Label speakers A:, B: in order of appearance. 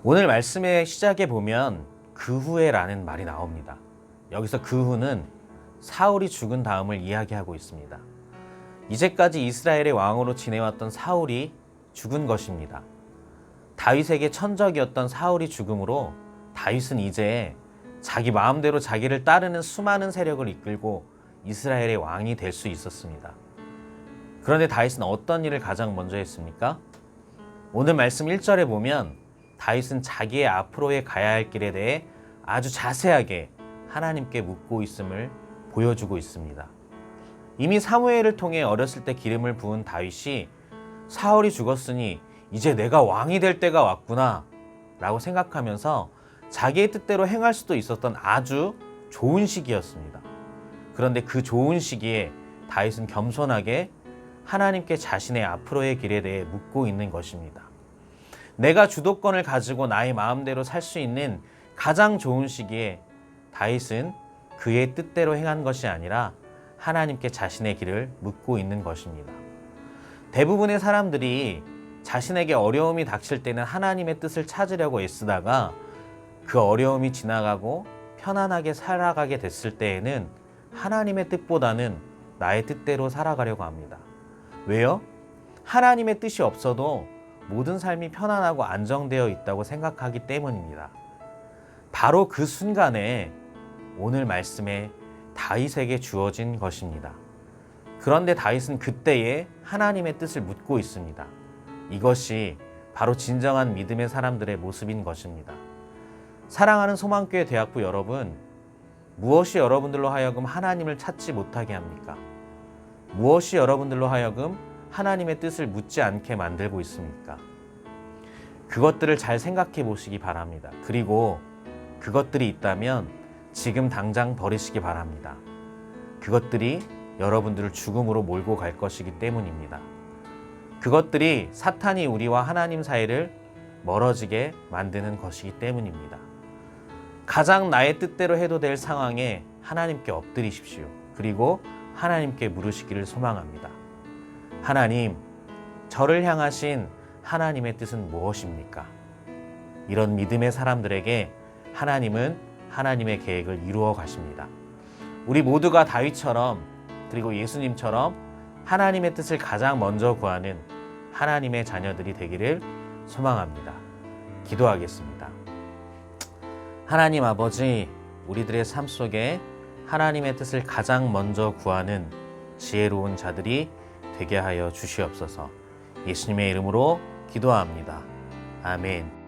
A: 오늘 말씀의 시작에 보면 그 후에라는 말이 나옵니다. 여기서 그 후는 사울이 죽은 다음을 이야기하고 있습니다. 이제까지 이스라엘의 왕으로 지내왔던 사울이 죽은 것입니다. 다윗에게 천적이었던 사울이 죽음으로 다윗은 이제 자기 마음대로 자기를 따르는 수많은 세력을 이끌고 이스라엘의 왕이 될 수 있었습니다. 그런데 다윗은 어떤 일을 가장 먼저 했습니까? 오늘 말씀 1절에 보면 다윗은 자기의 앞으로의 가야 할 길에 대해 아주 자세하게 하나님께 묻고 있음을 보여주고 있습니다. 이미 사무엘을 통해 어렸을 때 기름을 부은 다윗이 사울이 죽었으니 이제 내가 왕이 될 때가 왔구나 라고 생각하면서 자기의 뜻대로 행할 수도 있었던 아주 좋은 시기였습니다. 그런데 그 좋은 시기에 다윗은 겸손하게 하나님께 자신의 앞으로의 길에 대해 묻고 있는 것입니다. 내가 주도권을 가지고 나의 마음대로 살 수 있는 가장 좋은 시기에 다윗은 그의 뜻대로 행한 것이 아니라 하나님께 자신의 길을 묻고 있는 것입니다. 대부분의 사람들이 자신에게 어려움이 닥칠 때는 하나님의 뜻을 찾으려고 애쓰다가 그 어려움이 지나가고 편안하게 살아가게 됐을 때에는 하나님의 뜻보다는 나의 뜻대로 살아가려고 합니다. 왜요? 하나님의 뜻이 없어도 모든 삶이 편안하고 안정되어 있다고 생각하기 때문입니다. 바로 그 순간에 오늘 말씀에 다윗에게 주어진 것입니다. 그런데 다윗은 그때에 하나님의 뜻을 묻고 있습니다. 이것이 바로 진정한 믿음의 사람들의 모습인 것입니다. 사랑하는 소망교회 대학부 여러분, 무엇이 여러분들로 하여금 하나님을 찾지 못하게 합니까? 무엇이 여러분들로 하여금 하나님의 뜻을 묻지 않게 만들고 있습니까? 그것들을 잘 생각해 보시기 바랍니다. 그리고 그것들이 있다면 지금 당장 버리시기 바랍니다. 그것들이 여러분들을 죽음으로 몰고 갈 것이기 때문입니다. 그것들이 사탄이 우리와 하나님 사이를 멀어지게 만드는 것이기 때문입니다. 가장 나의 뜻대로 해도 될 상황에 하나님께 엎드리십시오. 그리고 하나님께 물으시기를 소망합니다. 하나님, 저를 향하신 하나님의 뜻은 무엇입니까? 이런 믿음의 사람들에게 하나님은 하나님의 계획을 이루어 가십니다. 우리 모두가 다윗처럼 그리고 예수님처럼 하나님의 뜻을 가장 먼저 구하는 하나님의 자녀들이 되기를 소망합니다. 기도하겠습니다. 하나님 아버지, 우리들의 삶 속에 하나님의 뜻을 가장 먼저 구하는 지혜로운 자들이 되게 하여 주시옵소서. 예수님의 이름으로 기도합니다. 아멘.